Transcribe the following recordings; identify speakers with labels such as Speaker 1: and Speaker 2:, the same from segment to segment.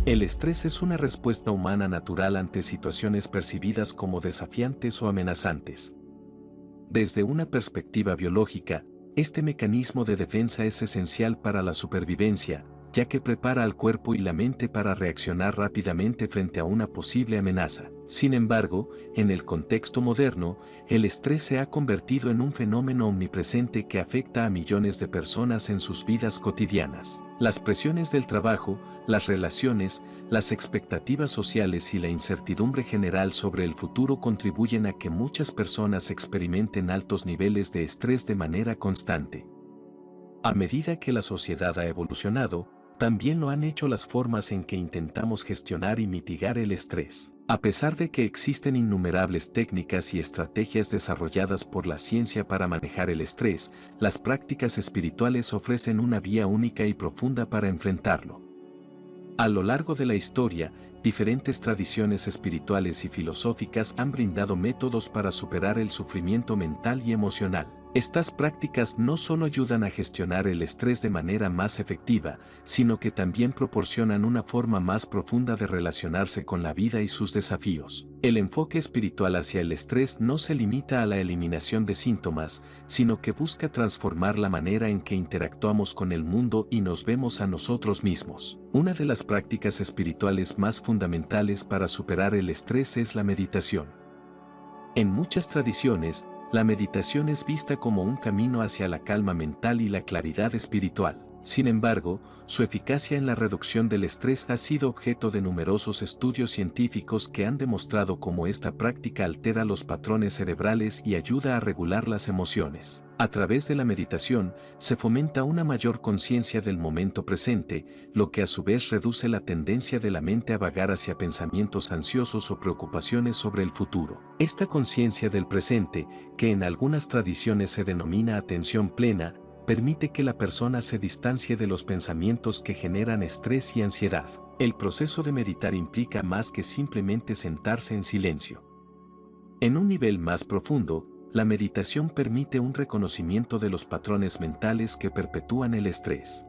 Speaker 1: El estrés es una respuesta humana natural ante situaciones percibidas como desafiantes o amenazantes. Desde una perspectiva biológica, este mecanismo de defensa es esencial para la supervivencia, ya que prepara al cuerpo y la mente para reaccionar rápidamente frente a una posible amenaza. Sin embargo, en el contexto moderno, el estrés se ha convertido en un fenómeno omnipresente que afecta a millones de personas en sus vidas cotidianas. Las presiones del trabajo, las relaciones, las expectativas sociales y la incertidumbre general sobre el futuro contribuyen a que muchas personas experimenten altos niveles de estrés de manera constante. A medida que la sociedad ha evolucionado, también lo han hecho las formas en que intentamos gestionar y mitigar el estrés. A pesar de que existen innumerables técnicas y estrategias desarrolladas por la ciencia para manejar el estrés, las prácticas espirituales ofrecen una vía única y profunda para enfrentarlo. A lo largo de la historia, diferentes tradiciones espirituales y filosóficas han brindado métodos para superar el sufrimiento mental y emocional. Estas prácticas no solo ayudan a gestionar el estrés de manera más efectiva, sino que también proporcionan una forma más profunda de relacionarse con la vida y sus desafíos. El enfoque espiritual hacia el estrés no se limita a la eliminación de síntomas, sino que busca transformar la manera en que interactuamos con el mundo y nos vemos a nosotros mismos. Una de las prácticas espirituales más fundamentales para superar el estrés es la meditación. En muchas tradiciones, la meditación es vista como un camino hacia la calma mental y la claridad espiritual. Sin embargo, su eficacia en la reducción del estrés ha sido objeto de numerosos estudios científicos que han demostrado cómo esta práctica altera los patrones cerebrales y ayuda a regular las emociones. A través de la meditación, se fomenta una mayor conciencia del momento presente, lo que a su vez reduce la tendencia de la mente a vagar hacia pensamientos ansiosos o preocupaciones sobre el futuro. Esta conciencia del presente, que en algunas tradiciones se denomina atención plena, permite que la persona se distancie de los pensamientos que generan estrés y ansiedad. El proceso de meditar implica más que simplemente sentarse en silencio. En un nivel más profundo, la meditación permite un reconocimiento de los patrones mentales que perpetúan el estrés.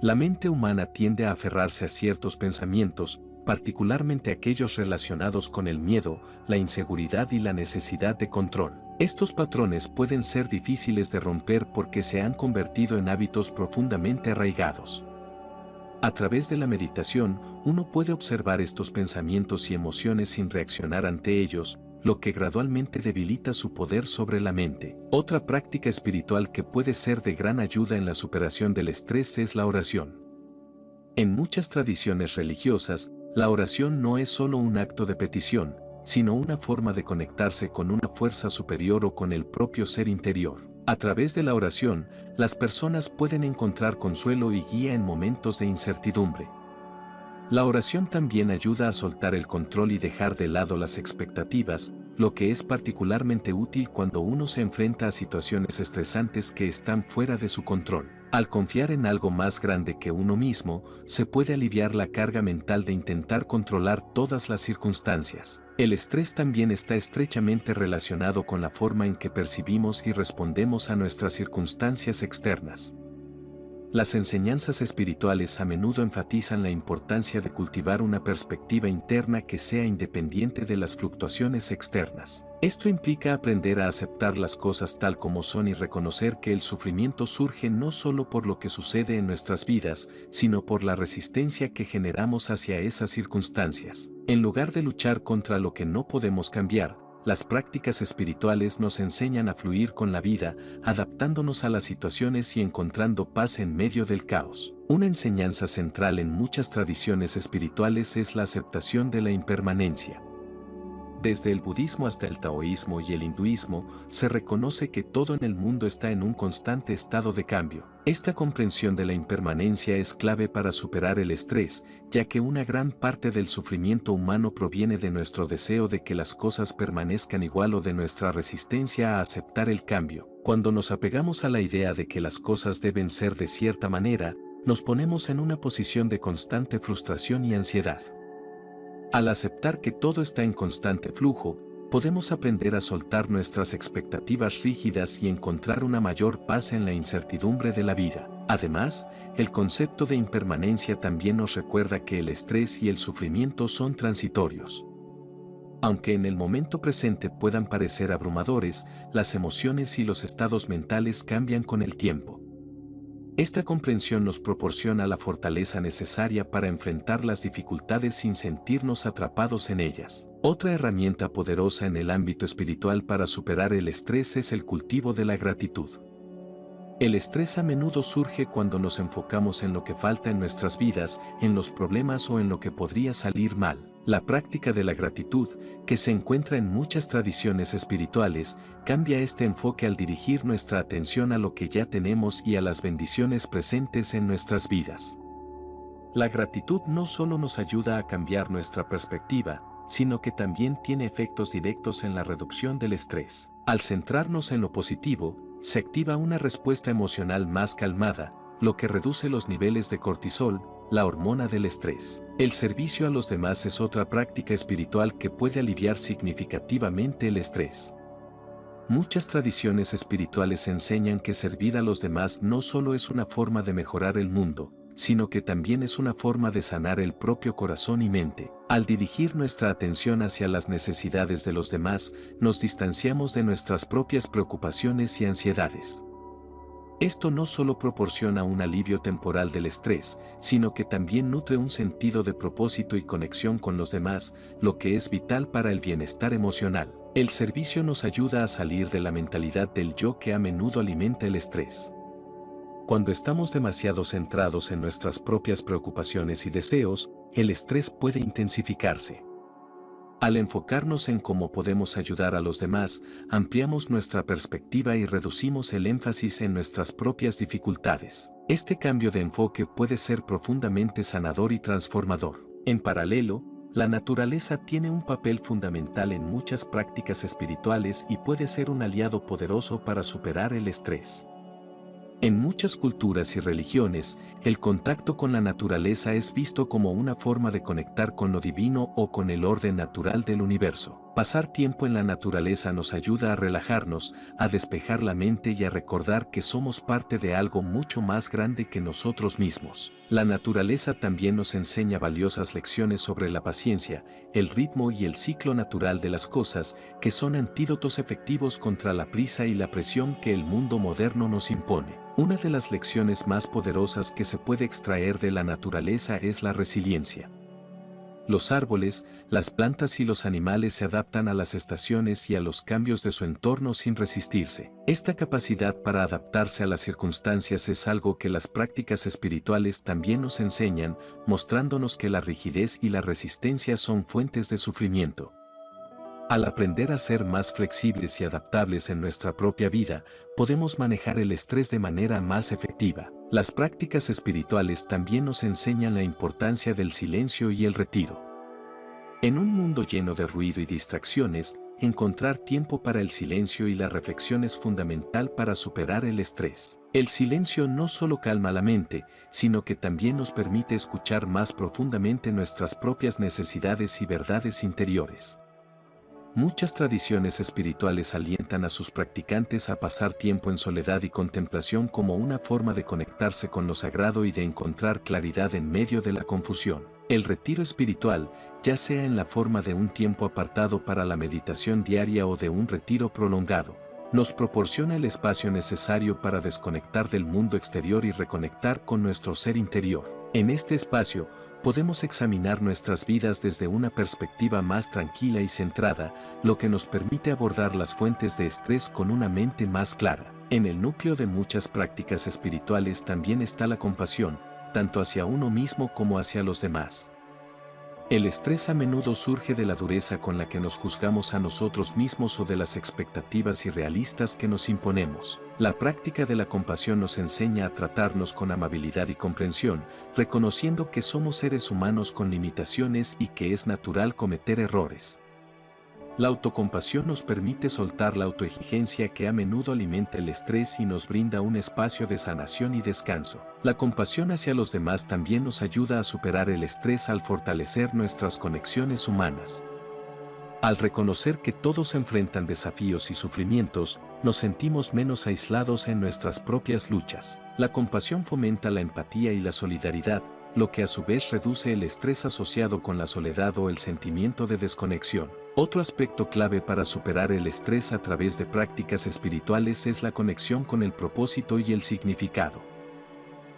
Speaker 1: La mente humana tiende a aferrarse a ciertos pensamientos, particularmente aquellos relacionados con el miedo, la inseguridad y la necesidad de control. Estos patrones pueden ser difíciles de romper porque se han convertido en hábitos profundamente arraigados. A través de la meditación, uno puede observar estos pensamientos y emociones sin reaccionar ante ellos, lo que gradualmente debilita su poder sobre la mente. Otra práctica espiritual que puede ser de gran ayuda en la superación del estrés es la oración. En muchas tradiciones religiosas, la oración no es solo un acto de petición, sino una forma de conectarse con una fuerza superior o con el propio ser interior. A través de la oración, las personas pueden encontrar consuelo y guía en momentos de incertidumbre. La oración también ayuda a soltar el control y dejar de lado las expectativas, lo que es particularmente útil cuando uno se enfrenta a situaciones estresantes que están fuera de su control. Al confiar en algo más grande que uno mismo, se puede aliviar la carga mental de intentar controlar todas las circunstancias. El estrés también está estrechamente relacionado con la forma en que percibimos y respondemos a nuestras circunstancias externas. Las enseñanzas espirituales a menudo enfatizan la importancia de cultivar una perspectiva interna que sea independiente de las fluctuaciones externas. Esto implica aprender a aceptar las cosas tal como son y reconocer que el sufrimiento surge no solo por lo que sucede en nuestras vidas, sino por la resistencia que generamos hacia esas circunstancias. En lugar de luchar contra lo que no podemos cambiar, las prácticas espirituales nos enseñan a fluir con la vida, adaptándonos a las situaciones y encontrando paz en medio del caos. Una enseñanza central en muchas tradiciones espirituales es la aceptación de la impermanencia. Desde el budismo hasta el taoísmo y el hinduismo, se reconoce que todo en el mundo está en un constante estado de cambio. Esta comprensión de la impermanencia es clave para superar el estrés, ya que una gran parte del sufrimiento humano proviene de nuestro deseo de que las cosas permanezcan igual o de nuestra resistencia a aceptar el cambio. Cuando nos apegamos a la idea de que las cosas deben ser de cierta manera, nos ponemos en una posición de constante frustración y ansiedad. Al aceptar que todo está en constante flujo, podemos aprender a soltar nuestras expectativas rígidas y encontrar una mayor paz en la incertidumbre de la vida. Además, el concepto de impermanencia también nos recuerda que el estrés y el sufrimiento son transitorios. Aunque en el momento presente puedan parecer abrumadores, las emociones y los estados mentales cambian con el tiempo. Esta comprensión nos proporciona la fortaleza necesaria para enfrentar las dificultades sin sentirnos atrapados en ellas. Otra herramienta poderosa en el ámbito espiritual para superar el estrés es el cultivo de la gratitud. El estrés a menudo surge cuando nos enfocamos en lo que falta en nuestras vidas, en los problemas o en lo que podría salir mal. La práctica de la gratitud, que se encuentra en muchas tradiciones espirituales, cambia este enfoque al dirigir nuestra atención a lo que ya tenemos y a las bendiciones presentes en nuestras vidas. La gratitud no solo nos ayuda a cambiar nuestra perspectiva, sino que también tiene efectos directos en la reducción del estrés. Al centrarnos en lo positivo, se activa una respuesta emocional más calmada, lo que reduce los niveles de cortisol, la hormona del estrés. El servicio a los demás es otra práctica espiritual que puede aliviar significativamente el estrés. Muchas tradiciones espirituales enseñan que servir a los demás no solo es una forma de mejorar el mundo, sino que también es una forma de sanar el propio corazón y mente. Al dirigir nuestra atención hacia las necesidades de los demás, nos distanciamos de nuestras propias preocupaciones y ansiedades. Esto no solo proporciona un alivio temporal del estrés, sino que también nutre un sentido de propósito y conexión con los demás, lo que es vital para el bienestar emocional. El servicio nos ayuda a salir de la mentalidad del yo que a menudo alimenta el estrés. Cuando estamos demasiado centrados en nuestras propias preocupaciones y deseos, el estrés puede intensificarse. Al enfocarnos en cómo podemos ayudar a los demás, ampliamos nuestra perspectiva y reducimos el énfasis en nuestras propias dificultades. Este cambio de enfoque puede ser profundamente sanador y transformador. En paralelo, la naturaleza tiene un papel fundamental en muchas prácticas espirituales y puede ser un aliado poderoso para superar el estrés. En muchas culturas y religiones, el contacto con la naturaleza es visto como una forma de conectar con lo divino o con el orden natural del universo. Pasar tiempo en la naturaleza nos ayuda a relajarnos, a despejar la mente y a recordar que somos parte de algo mucho más grande que nosotros mismos. La naturaleza también nos enseña valiosas lecciones sobre la paciencia, el ritmo y el ciclo natural de las cosas, que son antídotos efectivos contra la prisa y la presión que el mundo moderno nos impone. Una de las lecciones más poderosas que se puede extraer de la naturaleza es la resiliencia. Los árboles, las plantas y los animales se adaptan a las estaciones y a los cambios de su entorno sin resistirse. Esta capacidad para adaptarse a las circunstancias es algo que las prácticas espirituales también nos enseñan, mostrándonos que la rigidez y la resistencia son fuentes de sufrimiento. Al aprender a ser más flexibles y adaptables en nuestra propia vida, podemos manejar el estrés de manera más efectiva. Las prácticas espirituales también nos enseñan la importancia del silencio y el retiro. En un mundo lleno de ruido y distracciones, encontrar tiempo para el silencio y la reflexión es fundamental para superar el estrés. El silencio no solo calma la mente, sino que también nos permite escuchar más profundamente nuestras propias necesidades y verdades interiores. Muchas tradiciones espirituales alientan a sus practicantes a pasar tiempo en soledad y contemplación como una forma de conectarse con lo sagrado y de encontrar claridad en medio de la confusión. El retiro espiritual, ya sea en la forma de un tiempo apartado para la meditación diaria o de un retiro prolongado, nos proporciona el espacio necesario para desconectar del mundo exterior y reconectar con nuestro ser interior. En este espacio, podemos examinar nuestras vidas desde una perspectiva más tranquila y centrada, lo que nos permite abordar las fuentes de estrés con una mente más clara. En el núcleo de muchas prácticas espirituales también está la compasión, tanto hacia uno mismo como hacia los demás. El estrés a menudo surge de la dureza con la que nos juzgamos a nosotros mismos o de las expectativas irrealistas que nos imponemos. La práctica de la compasión nos enseña a tratarnos con amabilidad y comprensión, reconociendo que somos seres humanos con limitaciones y que es natural cometer errores. La autocompasión nos permite soltar la autoexigencia que a menudo alimenta el estrés y nos brinda un espacio de sanación y descanso. La compasión hacia los demás también nos ayuda a superar el estrés al fortalecer nuestras conexiones humanas. Al reconocer que todos enfrentan desafíos y sufrimientos, nos sentimos menos aislados en nuestras propias luchas. La compasión fomenta la empatía y la solidaridad, lo que a su vez reduce el estrés asociado con la soledad o el sentimiento de desconexión. Otro aspecto clave para superar el estrés a través de prácticas espirituales es la conexión con el propósito y el significado.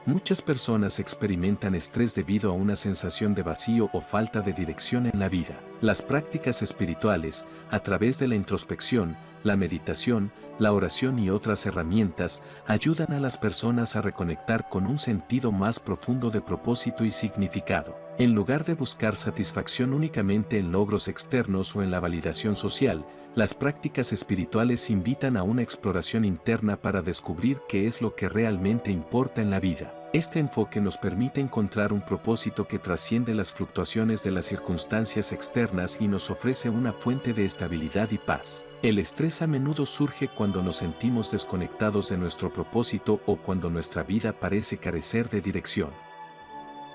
Speaker 1: Muchas personas experimentan estrés debido a una sensación de vacío o falta de dirección en la vida. Las prácticas espirituales, a través de la introspección, la meditación, la oración y otras herramientas, ayudan a las personas a reconectar con un sentido más profundo de propósito y significado. En lugar de buscar satisfacción únicamente en logros externos o en la validación social, las prácticas espirituales invitan a una exploración interna para descubrir qué es lo que realmente importa en la vida. Este enfoque nos permite encontrar un propósito que trasciende las fluctuaciones de las circunstancias externas y nos ofrece una fuente de estabilidad y paz. El estrés a menudo surge cuando nos sentimos desconectados de nuestro propósito o cuando nuestra vida parece carecer de dirección.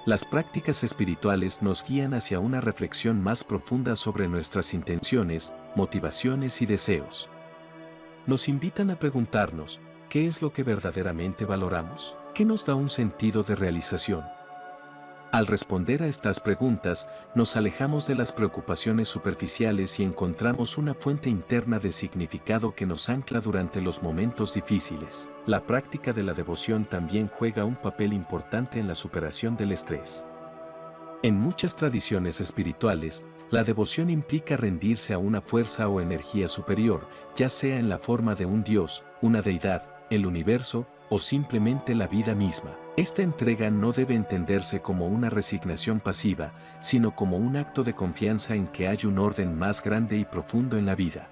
Speaker 1: Las prácticas espirituales nos guían hacia una reflexión más profunda sobre nuestras intenciones, motivaciones y deseos. Nos invitan a preguntarnos, ¿qué es lo que verdaderamente valoramos? ¿Qué nos da un sentido de realización? Al responder a estas preguntas, nos alejamos de las preocupaciones superficiales y encontramos una fuente interna de significado que nos ancla durante los momentos difíciles. La práctica de la devoción también juega un papel importante en la superación del estrés. En muchas tradiciones espirituales, la devoción implica rendirse a una fuerza o energía superior, ya sea en la forma de un dios, una deidad, el universo, o simplemente la vida misma. Esta entrega no debe entenderse como una resignación pasiva, sino como un acto de confianza en que hay un orden más grande y profundo en la vida.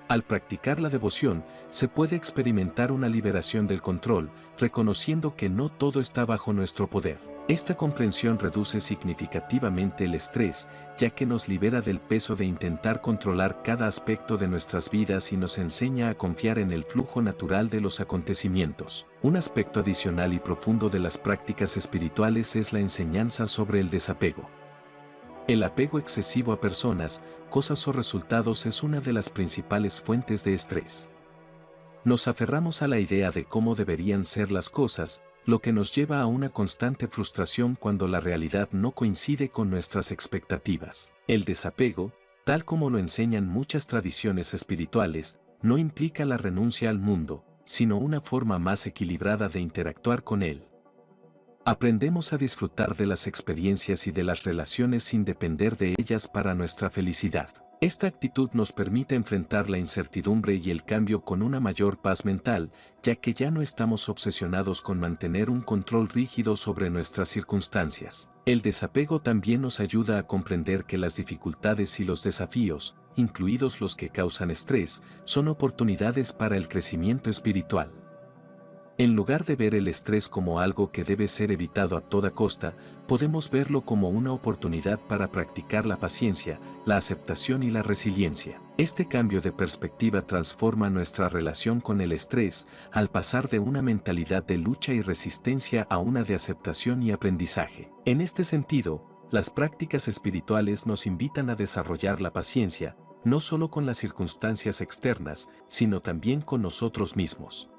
Speaker 1: Al practicar la devoción, se puede experimentar una liberación del control, reconociendo que no todo está bajo nuestro poder. Esta comprensión reduce significativamente el estrés, ya que nos libera del peso de intentar controlar cada aspecto de nuestras vidas y nos enseña a confiar en el flujo natural de los acontecimientos. Un aspecto adicional y profundo de las prácticas espirituales es la enseñanza sobre el desapego. El apego excesivo a personas, cosas o resultados es una de las principales fuentes de estrés. Nos aferramos a la idea de cómo deberían ser las cosas, lo que nos lleva a una constante frustración cuando la realidad no coincide con nuestras expectativas. El desapego, tal como lo enseñan muchas tradiciones espirituales, no implica la renuncia al mundo, sino una forma más equilibrada de interactuar con él. Aprendemos a disfrutar de las experiencias y de las relaciones sin depender de ellas para nuestra felicidad. Esta actitud nos permite enfrentar la incertidumbre y el cambio con una mayor paz mental, ya que ya no estamos obsesionados con mantener un control rígido sobre nuestras circunstancias. El desapego también nos ayuda a comprender que las dificultades y los desafíos, incluidos los que causan estrés, son oportunidades para el crecimiento espiritual. En lugar de ver el estrés como algo que debe ser evitado a toda costa, podemos verlo como una oportunidad para practicar la paciencia, la aceptación y la resiliencia. Este cambio de perspectiva transforma nuestra relación con el estrés, al pasar de una mentalidad de lucha y resistencia a una de aceptación y aprendizaje. En este sentido, las prácticas espirituales nos invitan a desarrollar la paciencia, no solo con las circunstancias externas, sino también con nosotros mismos.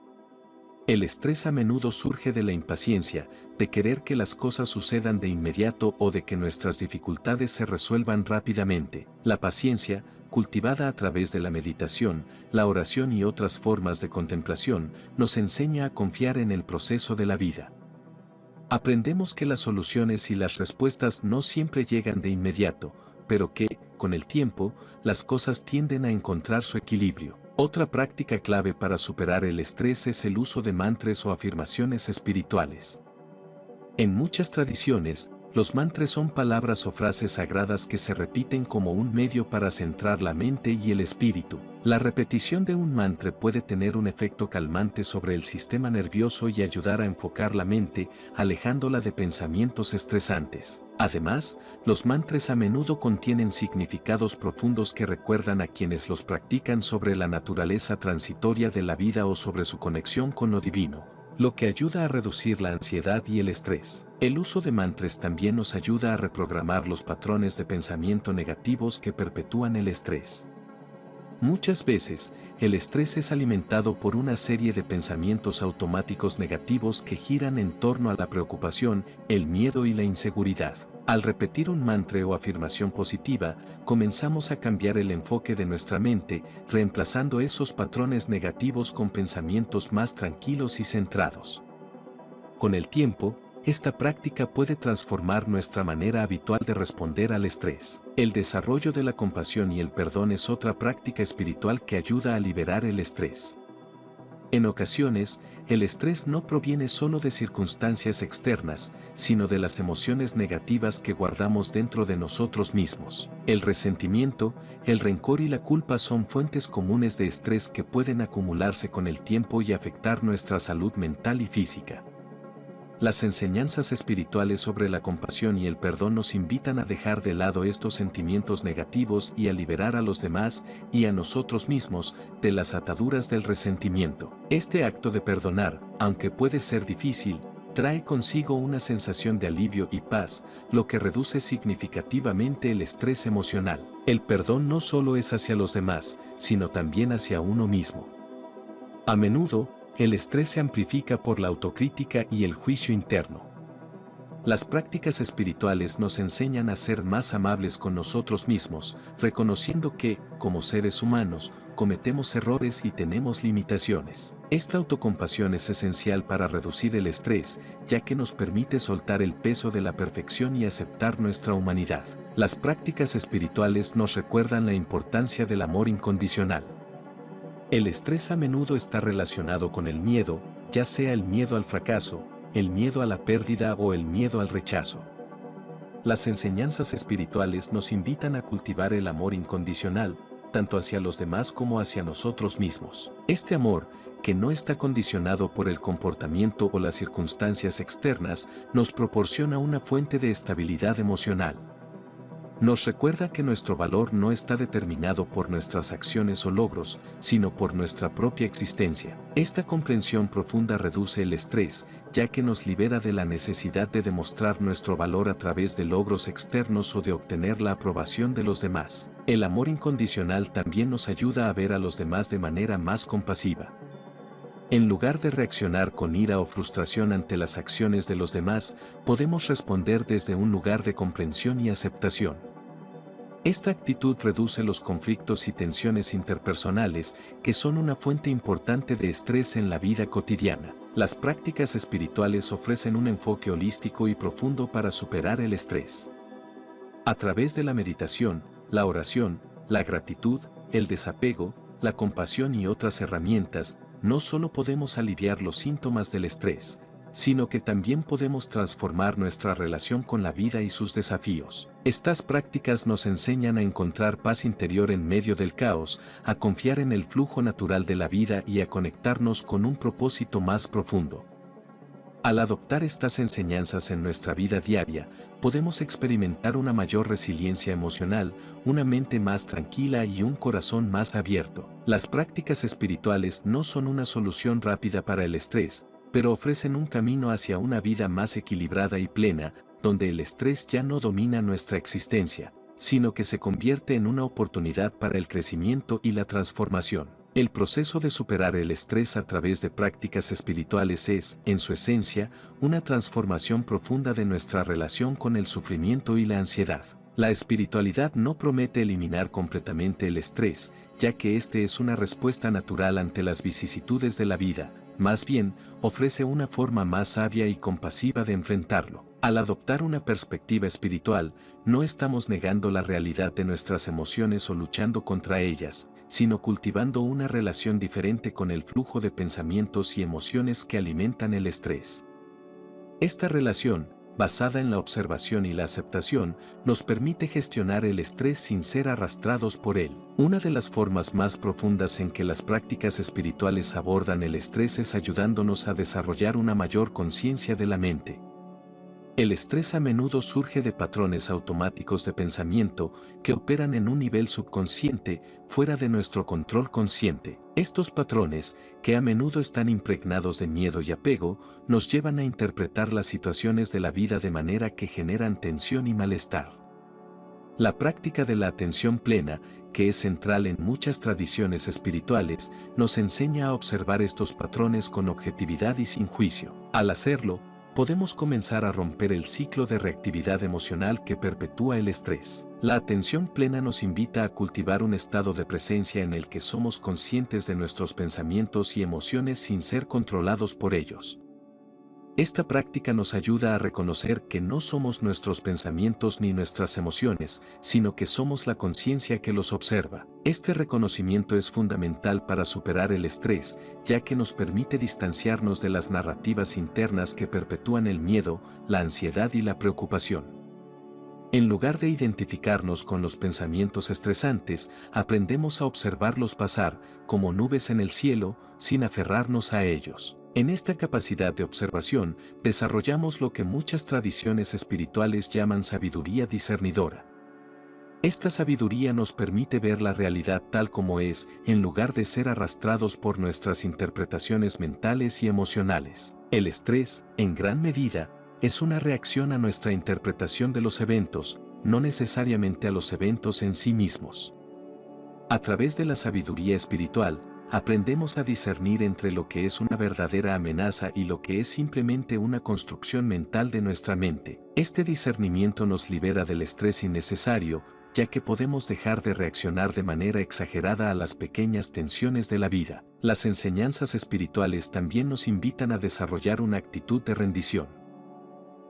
Speaker 1: El estrés a menudo surge de la impaciencia, de querer que las cosas sucedan de inmediato o de que nuestras dificultades se resuelvan rápidamente. La paciencia, cultivada a través de la meditación, la oración y otras formas de contemplación, nos enseña a confiar en el proceso de la vida. Aprendemos que las soluciones y las respuestas no siempre llegan de inmediato, pero que, con el tiempo, las cosas tienden a encontrar su equilibrio. Otra práctica clave para superar el estrés es el uso de mantras o afirmaciones espirituales. En muchas tradiciones, los mantras son palabras o frases sagradas que se repiten como un medio para centrar la mente y el espíritu. La repetición de un mantra puede tener un efecto calmante sobre el sistema nervioso y ayudar a enfocar la mente, alejándola de pensamientos estresantes. Además, los mantras a menudo contienen significados profundos que recuerdan a quienes los practican sobre la naturaleza transitoria de la vida o sobre su conexión con lo divino, lo que ayuda a reducir la ansiedad y el estrés. El uso de mantras también nos ayuda a reprogramar los patrones de pensamiento negativos que perpetúan el estrés. Muchas veces, el estrés es alimentado por una serie de pensamientos automáticos negativos que giran en torno a la preocupación, el miedo y la inseguridad. Al repetir un mantra o afirmación positiva, comenzamos a cambiar el enfoque de nuestra mente, reemplazando esos patrones negativos con pensamientos más tranquilos y centrados. Con el tiempo, esta práctica puede transformar nuestra manera habitual de responder al estrés. El desarrollo de la compasión y el perdón es otra práctica espiritual que ayuda a liberar el estrés. En ocasiones, el estrés no proviene solo de circunstancias externas, sino de las emociones negativas que guardamos dentro de nosotros mismos. El resentimiento, el rencor y la culpa son fuentes comunes de estrés que pueden acumularse con el tiempo y afectar nuestra salud mental y física. Las enseñanzas espirituales sobre la compasión y el perdón nos invitan a dejar de lado estos sentimientos negativos y a liberar a los demás y a nosotros mismos de las ataduras del resentimiento. Este acto de perdonar, aunque puede ser difícil, trae consigo una sensación de alivio y paz, lo que reduce significativamente el estrés emocional. El perdón no solo es hacia los demás, sino también hacia uno mismo. A menudo, el estrés se amplifica por la autocrítica y el juicio interno. Las prácticas espirituales nos enseñan a ser más amables con nosotros mismos, reconociendo que, como seres humanos, cometemos errores y tenemos limitaciones. Esta autocompasión es esencial para reducir el estrés, ya que nos permite soltar el peso de la perfección y aceptar nuestra humanidad. Las prácticas espirituales nos recuerdan la importancia del amor incondicional. El estrés a menudo está relacionado con el miedo, ya sea el miedo al fracaso, el miedo a la pérdida o el miedo al rechazo. Las enseñanzas espirituales nos invitan a cultivar el amor incondicional, tanto hacia los demás como hacia nosotros mismos. Este amor, que no está condicionado por el comportamiento o las circunstancias externas, nos proporciona una fuente de estabilidad emocional. Nos recuerda que nuestro valor no está determinado por nuestras acciones o logros, sino por nuestra propia existencia. Esta comprensión profunda reduce el estrés, ya que nos libera de la necesidad de demostrar nuestro valor a través de logros externos o de obtener la aprobación de los demás. El amor incondicional también nos ayuda a ver a los demás de manera más compasiva. En lugar de reaccionar con ira o frustración ante las acciones de los demás, podemos responder desde un lugar de comprensión y aceptación. Esta actitud reduce los conflictos y tensiones interpersonales, que son una fuente importante de estrés en la vida cotidiana. Las prácticas espirituales ofrecen un enfoque holístico y profundo para superar el estrés. A través de la meditación, la oración, la gratitud, el desapego, la compasión y otras herramientas, no solo podemos aliviar los síntomas del estrés, sino que también podemos transformar nuestra relación con la vida y sus desafíos. Estas prácticas nos enseñan a encontrar paz interior en medio del caos, a confiar en el flujo natural de la vida y a conectarnos con un propósito más profundo. Al adoptar estas enseñanzas en nuestra vida diaria, podemos experimentar una mayor resiliencia emocional, una mente más tranquila y un corazón más abierto. Las prácticas espirituales no son una solución rápida para el estrés, pero ofrecen un camino hacia una vida más equilibrada y plena, donde el estrés ya no domina nuestra existencia, sino que se convierte en una oportunidad para el crecimiento y la transformación. El proceso de superar el estrés a través de prácticas espirituales es, en su esencia, una transformación profunda de nuestra relación con el sufrimiento y la ansiedad. La espiritualidad no promete eliminar completamente el estrés, ya que este es una respuesta natural ante las vicisitudes de la vida, más bien, ofrece una forma más sabia y compasiva de enfrentarlo. Al adoptar una perspectiva espiritual, no estamos negando la realidad de nuestras emociones o luchando contra ellas, sino cultivando una relación diferente con el flujo de pensamientos y emociones que alimentan el estrés. Esta relación, basada en la observación y la aceptación, nos permite gestionar el estrés sin ser arrastrados por él. Una de las formas más profundas en que las prácticas espirituales abordan el estrés es ayudándonos a desarrollar una mayor conciencia de la mente. El estrés a menudo surge de patrones automáticos de pensamiento que operan en un nivel subconsciente, fuera de nuestro control consciente. Estos patrones, que a menudo están impregnados de miedo y apego, nos llevan a interpretar las situaciones de la vida de manera que generan tensión y malestar. La práctica de la atención plena, que es central en muchas tradiciones espirituales, nos enseña a observar estos patrones con objetividad y sin juicio. Al hacerlo, podemos comenzar a romper el ciclo de reactividad emocional que perpetúa el estrés. La atención plena nos invita a cultivar un estado de presencia en el que somos conscientes de nuestros pensamientos y emociones sin ser controlados por ellos. Esta práctica nos ayuda a reconocer que no somos nuestros pensamientos ni nuestras emociones, sino que somos la conciencia que los observa. Este reconocimiento es fundamental para superar el estrés, ya que nos permite distanciarnos de las narrativas internas que perpetúan el miedo, la ansiedad y la preocupación. En lugar de identificarnos con los pensamientos estresantes, aprendemos a observarlos pasar, como nubes en el cielo, sin aferrarnos a ellos. En esta capacidad de observación, desarrollamos lo que muchas tradiciones espirituales llaman sabiduría discernidora. Esta sabiduría nos permite ver la realidad tal como es, en lugar de ser arrastrados por nuestras interpretaciones mentales y emocionales. El estrés, en gran medida, es una reacción a nuestra interpretación de los eventos, no necesariamente a los eventos en sí mismos. A través de la sabiduría espiritual, aprendemos a discernir entre lo que es una verdadera amenaza y lo que es simplemente una construcción mental de nuestra mente. Este discernimiento nos libera del estrés innecesario, ya que podemos dejar de reaccionar de manera exagerada a las pequeñas tensiones de la vida. Las enseñanzas espirituales también nos invitan a desarrollar una actitud de rendición.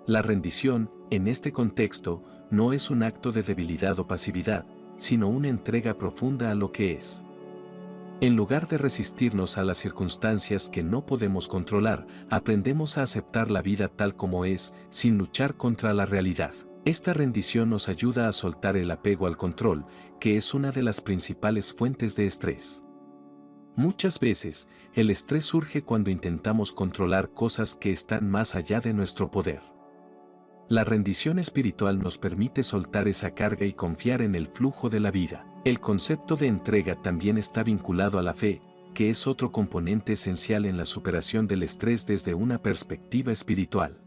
Speaker 1: La rendición, en este contexto, no es un acto de debilidad o pasividad, sino una entrega profunda a lo que es. En lugar de resistirnos a las circunstancias que no podemos controlar, aprendemos a aceptar la vida tal como es, sin luchar contra la realidad. Esta rendición nos ayuda a soltar el apego al control, que es una de las principales fuentes de estrés. Muchas veces, el estrés surge cuando intentamos controlar cosas que están más allá de nuestro poder. La rendición espiritual nos permite soltar esa carga y confiar en el flujo de la vida. El concepto de entrega también está vinculado a la fe, que es otro componente esencial en la superación del estrés desde una perspectiva espiritual.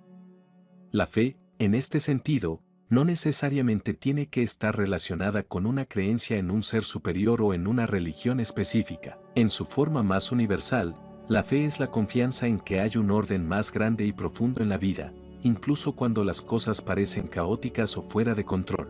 Speaker 1: La fe, en este sentido, no necesariamente tiene que estar relacionada con una creencia en un ser superior o en una religión específica. En su forma más universal, la fe es la confianza en que hay un orden más grande y profundo en la vida, incluso cuando las cosas parecen caóticas o fuera de control.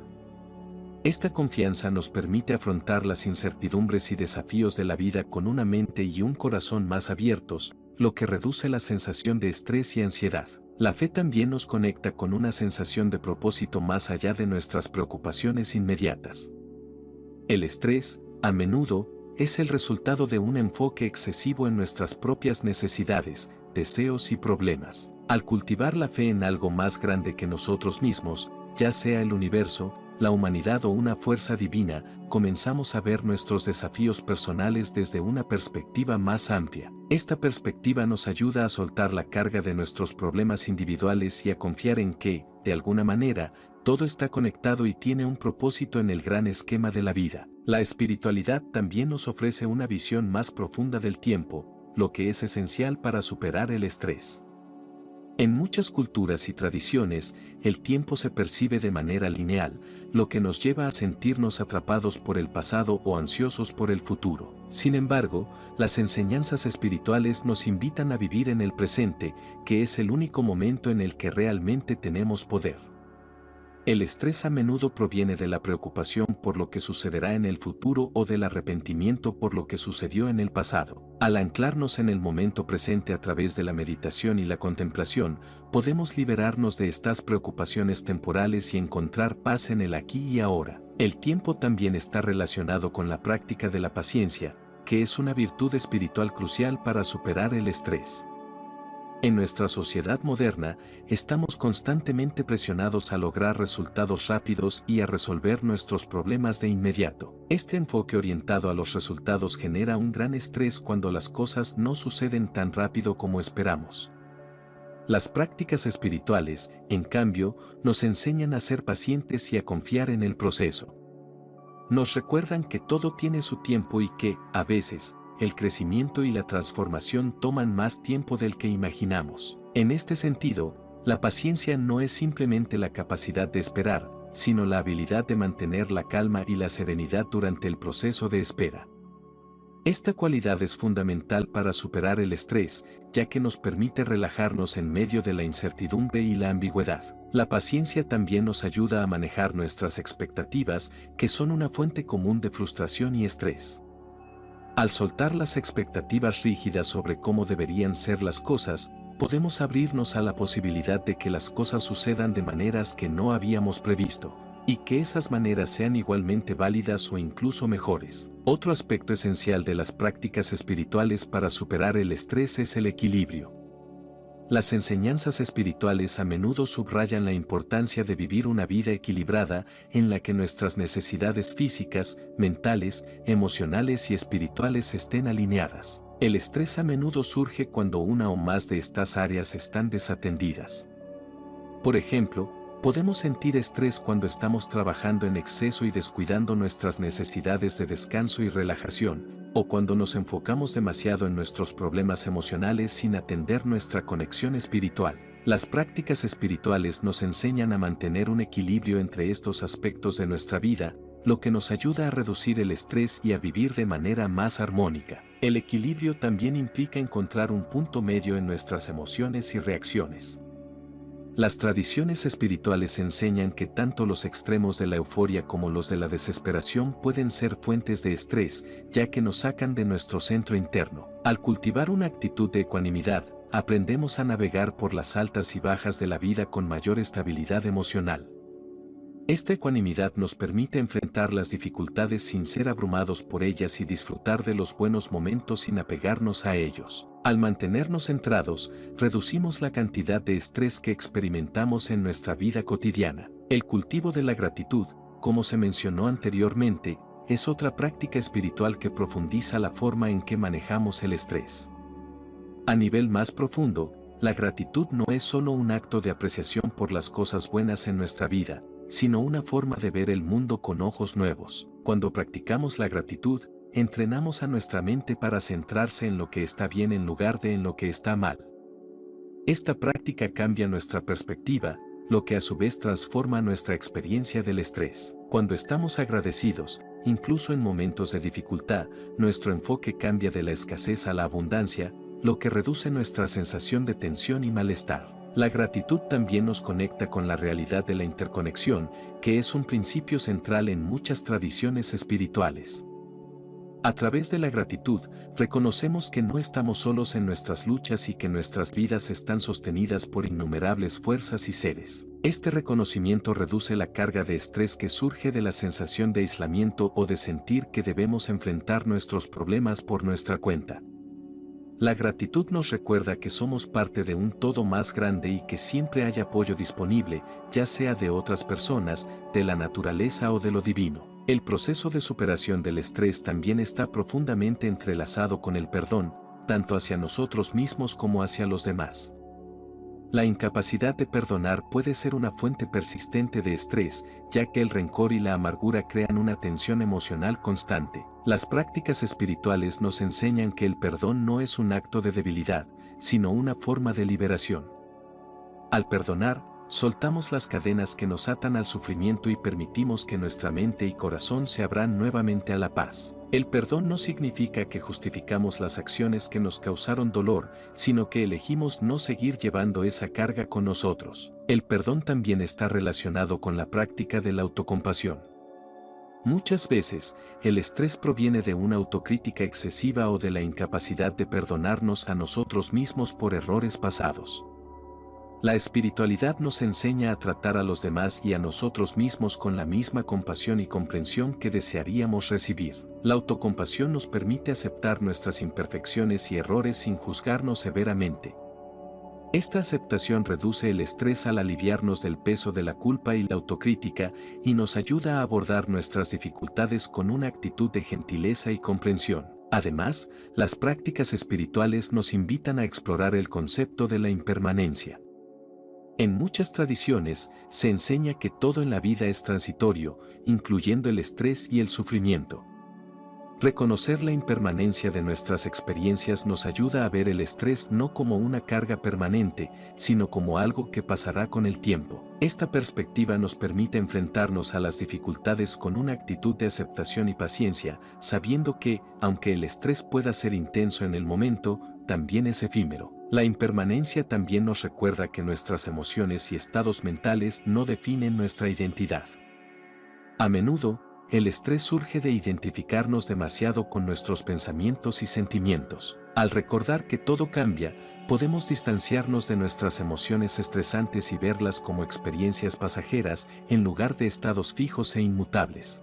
Speaker 1: Esta confianza nos permite afrontar las incertidumbres y desafíos de la vida con una mente y un corazón más abiertos, lo que reduce la sensación de estrés y ansiedad. La fe también nos conecta con una sensación de propósito más allá de nuestras preocupaciones inmediatas. El estrés, a menudo, es el resultado de un enfoque excesivo en nuestras propias necesidades, deseos y problemas. Al cultivar la fe en algo más grande que nosotros mismos, ya sea el universo, la humanidad o una fuerza divina, comenzamos a ver nuestros desafíos personales desde una perspectiva más amplia. Esta perspectiva nos ayuda a soltar la carga de nuestros problemas individuales y a confiar en que, de alguna manera, todo está conectado y tiene un propósito en el gran esquema de la vida. La espiritualidad también nos ofrece una visión más profunda del tiempo, lo que es esencial para superar el estrés. En muchas culturas y tradiciones, el tiempo se percibe de manera lineal, lo que nos lleva a sentirnos atrapados por el pasado o ansiosos por el futuro. Sin embargo, las enseñanzas espirituales nos invitan a vivir en el presente, que es el único momento en el que realmente tenemos poder. El estrés a menudo proviene de la preocupación por lo que sucederá en el futuro o del arrepentimiento por lo que sucedió en el pasado. Al anclarnos en el momento presente a través de la meditación y la contemplación, podemos liberarnos de estas preocupaciones temporales y encontrar paz en el aquí y ahora. El tiempo también está relacionado con la práctica de la paciencia, que es una virtud espiritual crucial para superar el estrés. En nuestra sociedad moderna, estamos constantemente presionados a lograr resultados rápidos y a resolver nuestros problemas de inmediato. Este enfoque orientado a los resultados genera un gran estrés cuando las cosas no suceden tan rápido como esperamos. Las prácticas espirituales, en cambio, nos enseñan a ser pacientes y a confiar en el proceso. Nos recuerdan que todo tiene su tiempo y que, a veces, el crecimiento y la transformación toman más tiempo del que imaginamos. En este sentido, la paciencia no es simplemente la capacidad de esperar, sino la habilidad de mantener la calma y la serenidad durante el proceso de espera. Esta cualidad es fundamental para superar el estrés, ya que nos permite relajarnos en medio de la incertidumbre y la ambigüedad. La paciencia también nos ayuda a manejar nuestras expectativas, que son una fuente común de frustración y estrés. Al soltar las expectativas rígidas sobre cómo deberían ser las cosas, podemos abrirnos a la posibilidad de que las cosas sucedan de maneras que no habíamos previsto, y que esas maneras sean igualmente válidas o incluso mejores. Otro aspecto esencial de las prácticas espirituales para superar el estrés es el equilibrio. Las enseñanzas espirituales a menudo subrayan la importancia de vivir una vida equilibrada en la que nuestras necesidades físicas, mentales, emocionales y espirituales estén alineadas. El estrés a menudo surge cuando una o más de estas áreas están desatendidas. Por ejemplo, podemos sentir estrés cuando estamos trabajando en exceso y descuidando nuestras necesidades de descanso y relajación, o cuando nos enfocamos demasiado en nuestros problemas emocionales sin atender nuestra conexión espiritual. Las prácticas espirituales nos enseñan a mantener un equilibrio entre estos aspectos de nuestra vida, lo que nos ayuda a reducir el estrés y a vivir de manera más armónica. El equilibrio también implica encontrar un punto medio en nuestras emociones y reacciones. Las tradiciones espirituales enseñan que tanto los extremos de la euforia como los de la desesperación pueden ser fuentes de estrés, ya que nos sacan de nuestro centro interno. Al cultivar una actitud de ecuanimidad, aprendemos a navegar por las altas y bajas de la vida con mayor estabilidad emocional. Esta ecuanimidad nos permite enfrentar las dificultades sin ser abrumados por ellas y disfrutar de los buenos momentos sin apegarnos a ellos. Al mantenernos centrados, reducimos la cantidad de estrés que experimentamos en nuestra vida cotidiana. El cultivo de la gratitud, como se mencionó anteriormente, es otra práctica espiritual que profundiza la forma en que manejamos el estrés. A nivel más profundo, la gratitud no es solo un acto de apreciación por las cosas buenas en nuestra vida, sino una forma de ver el mundo con ojos nuevos. Cuando practicamos la gratitud, entrenamos a nuestra mente para centrarse en lo que está bien en lugar de en lo que está mal. Esta práctica cambia nuestra perspectiva, lo que a su vez transforma nuestra experiencia del estrés. Cuando estamos agradecidos, incluso en momentos de dificultad, nuestro enfoque cambia de la escasez a la abundancia, lo que reduce nuestra sensación de tensión y malestar. La gratitud también nos conecta con la realidad de la interconexión, que es un principio central en muchas tradiciones espirituales. A través de la gratitud, reconocemos que no estamos solos en nuestras luchas y que nuestras vidas están sostenidas por innumerables fuerzas y seres. Este reconocimiento reduce la carga de estrés que surge de la sensación de aislamiento o de sentir que debemos enfrentar nuestros problemas por nuestra cuenta. La gratitud nos recuerda que somos parte de un todo más grande y que siempre hay apoyo disponible, ya sea de otras personas, de la naturaleza o de lo divino. El proceso de superación del estrés también está profundamente entrelazado con el perdón, tanto hacia nosotros mismos como hacia los demás. La incapacidad de perdonar puede ser una fuente persistente de estrés, ya que el rencor y la amargura crean una tensión emocional constante. Las prácticas espirituales nos enseñan que el perdón no es un acto de debilidad, sino una forma de liberación. Al perdonar, soltamos las cadenas que nos atan al sufrimiento y permitimos que nuestra mente y corazón se abran nuevamente a la paz. El perdón no significa que justificamos las acciones que nos causaron dolor, sino que elegimos no seguir llevando esa carga con nosotros. El perdón también está relacionado con la práctica de la autocompasión. Muchas veces, el estrés proviene de una autocrítica excesiva o de la incapacidad de perdonarnos a nosotros mismos por errores pasados. La espiritualidad nos enseña a tratar a los demás y a nosotros mismos con la misma compasión y comprensión que desearíamos recibir. La autocompasión nos permite aceptar nuestras imperfecciones y errores sin juzgarnos severamente. Esta aceptación reduce el estrés al aliviarnos del peso de la culpa y la autocrítica y nos ayuda a abordar nuestras dificultades con una actitud de gentileza y comprensión. Además, las prácticas espirituales nos invitan a explorar el concepto de la impermanencia. En muchas tradiciones, se enseña que todo en la vida es transitorio, incluyendo el estrés y el sufrimiento. Reconocer la impermanencia de nuestras experiencias nos ayuda a ver el estrés no como una carga permanente, sino como algo que pasará con el tiempo. Esta perspectiva nos permite enfrentarnos a las dificultades con una actitud de aceptación y paciencia, sabiendo que, aunque el estrés pueda ser intenso en el momento, también es efímero. La impermanencia también nos recuerda que nuestras emociones y estados mentales no definen nuestra identidad. A menudo, el estrés surge de identificarnos demasiado con nuestros pensamientos y sentimientos. Al recordar que todo cambia, podemos distanciarnos de nuestras emociones estresantes y verlas como experiencias pasajeras en lugar de estados fijos e inmutables.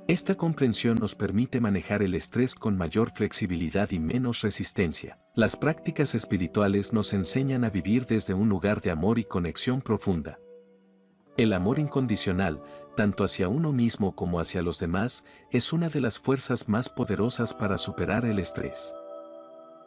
Speaker 1: Esta comprensión nos permite manejar el estrés con mayor flexibilidad y menos resistencia. Las prácticas espirituales nos enseñan a vivir desde un lugar de amor y conexión profunda. El amor incondicional, tanto hacia uno mismo como hacia los demás, es una de las fuerzas más poderosas para superar el estrés.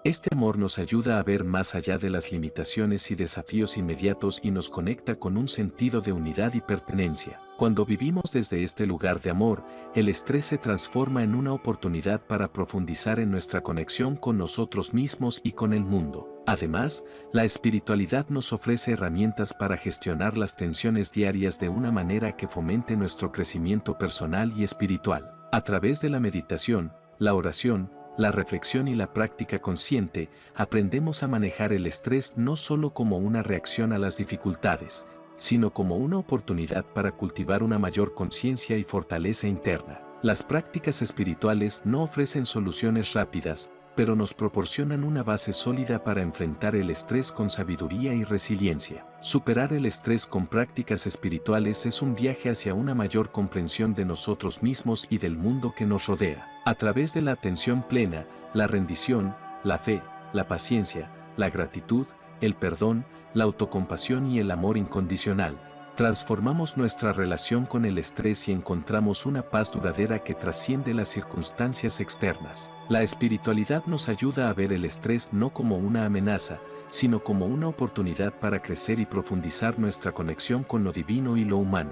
Speaker 1: Este amor nos ayuda a ver más allá de las limitaciones y desafíos inmediatos y nos conecta con un sentido de unidad y pertenencia. Cuando vivimos desde este lugar de amor, el estrés se transforma en una oportunidad para profundizar en nuestra conexión con nosotros mismos y con el mundo. Además, la espiritualidad nos ofrece herramientas para gestionar las tensiones diarias de una manera que fomente nuestro crecimiento personal y espiritual. A través de la meditación, la oración, la reflexión y la práctica consciente, aprendemos a manejar el estrés no solo como una reacción a las dificultades, sino como una oportunidad para cultivar una mayor conciencia y fortaleza interna. Las prácticas espirituales no ofrecen soluciones rápidas, pero nos proporcionan una base sólida para enfrentar el estrés con sabiduría y resiliencia. Superar el estrés con prácticas espirituales es un viaje hacia una mayor comprensión de nosotros mismos y del mundo que nos rodea. A través de la atención plena, la rendición, la fe, la paciencia, la gratitud, el perdón, la autocompasión y el amor incondicional, transformamos nuestra relación con el estrés y encontramos una paz duradera que trasciende las circunstancias externas. La espiritualidad nos ayuda a ver el estrés no como una amenaza, sino como una oportunidad para crecer y profundizar nuestra conexión con lo divino y lo humano.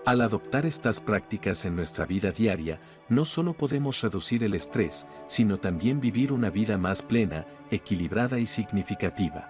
Speaker 1: Al adoptar estas prácticas en nuestra vida diaria, no solo podemos reducir el estrés, sino también vivir una vida más plena, equilibrada y significativa.